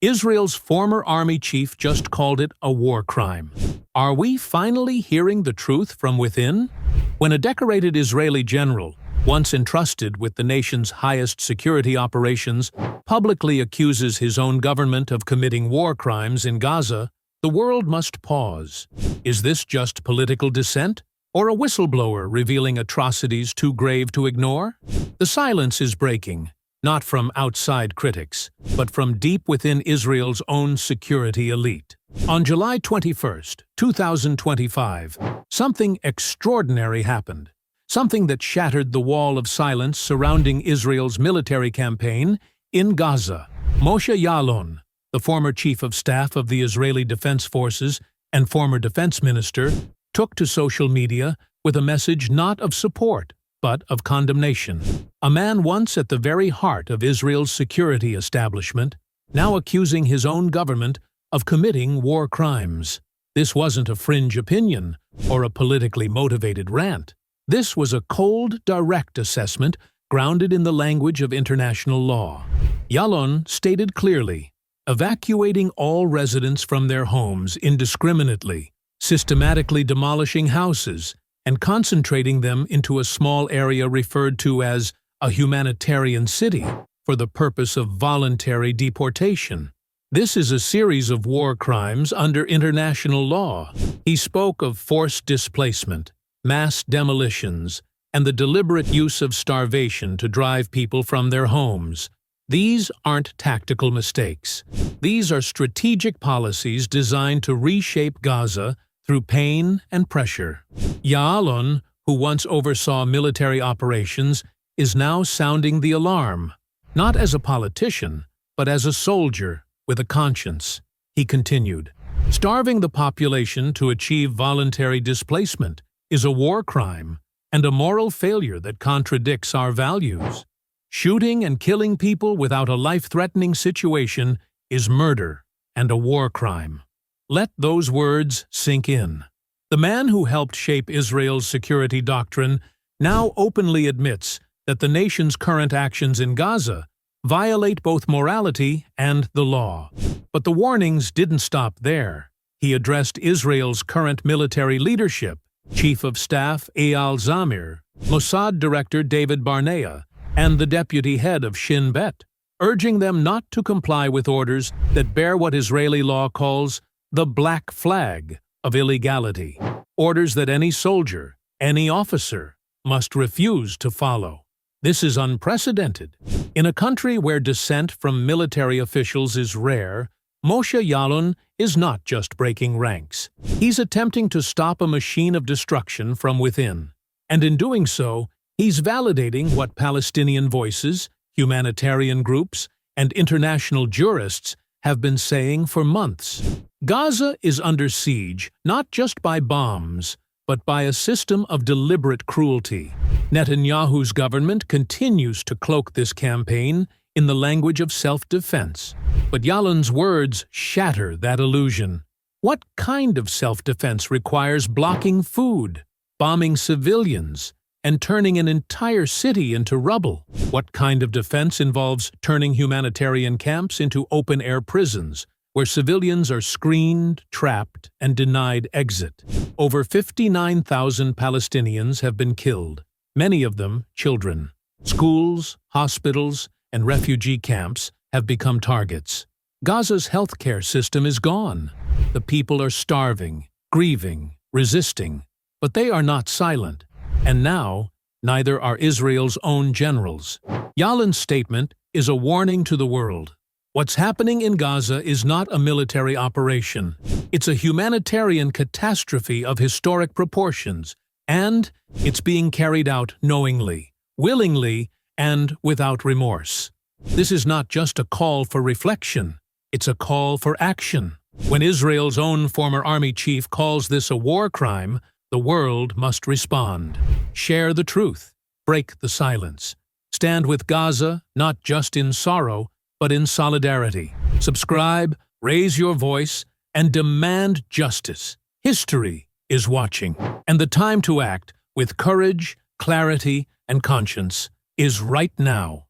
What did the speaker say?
Israel's former army chief just called it a war crime. Are we finally hearing the truth from within? When a decorated Israeli general, once entrusted with the nation's highest security operations, publicly accuses his own government of committing war crimes in Gaza, the world must pause. Is this just political dissent, or a whistleblower revealing atrocities too grave to ignore? The silence is breaking, not from outside critics, but from deep within Israel's own security elite. On July 21, 2025, something extraordinary happened. Something that shattered the wall of silence surrounding Israel's military campaign in Gaza. Moshe Yaalon, the former chief of staff of the Israeli Defense Forces and former defense minister, took to social media with a message not of support, but of condemnation. A man once at the very heart of Israel's security establishment, now accusing his own government of committing war crimes. This wasn't a fringe opinion or a politically motivated rant. This was a cold, direct assessment grounded in the language of international law. Yaalon stated clearly, evacuating all residents from their homes indiscriminately, systematically demolishing houses, and concentrating them into a small area referred to as a humanitarian city for the purpose of voluntary deportation. This is a series of war crimes under international law. He spoke of forced displacement, mass demolitions, and the deliberate use of starvation to drive people from their homes. These aren't tactical mistakes. These are strategic policies designed to reshape Gaza through pain and pressure. Yaalon, who once oversaw military operations, is now sounding the alarm, not as a politician, but as a soldier with a conscience. He continued, starving the population to achieve voluntary displacement is a war crime and a moral failure that contradicts our values. Shooting and killing people without a life-threatening situation is murder and a war crime. Let those words sink in. The man who helped shape Israel's security doctrine now openly admits that the nation's current actions in Gaza violate both morality and the law. But the warnings didn't stop there. He addressed Israel's current military leadership, Chief of Staff Eyal Zamir, Mossad Director David Barnea, and the deputy head of Shin Bet, urging them not to comply with orders that bear what Israeli law calls the black flag of illegality, orders that any soldier, any officer, must refuse to follow. This is unprecedented. In a country where dissent from military officials is rare, Moshe Yaalon is not just breaking ranks. He's attempting to stop a machine of destruction from within. And in doing so, he's validating what Palestinian voices, humanitarian groups, and international jurists have been saying for months. Gaza is under siege not just by bombs, but by a system of deliberate cruelty. Netanyahu's government continues to cloak this campaign in the language of self-defense. But Yaalon's words shatter that illusion. What kind of self-defense requires blocking food, bombing civilians, and turning an entire city into rubble? What kind of defense involves turning humanitarian camps into open-air prisons, where civilians are screened, trapped, and denied exit? Over 59,000 Palestinians have been killed, many of them children. Schools, hospitals, and refugee camps have become targets. Gaza's healthcare system is gone. The people are starving, grieving, resisting, but they are not silent. And now, neither are Israel's own generals. Yaalon's statement is a warning to the world. What's happening in Gaza is not a military operation. It's a humanitarian catastrophe of historic proportions, and it's being carried out knowingly, willingly, and without remorse. This is not just a call for reflection, it's a call for action. When Israel's own former army chief calls this a war crime, the world must respond. Share the truth, break the silence. Stand with Gaza, not just in sorrow, but in solidarity. Subscribe, raise your voice, and demand justice. History is watching, and the time to act with courage, clarity, and conscience is right now.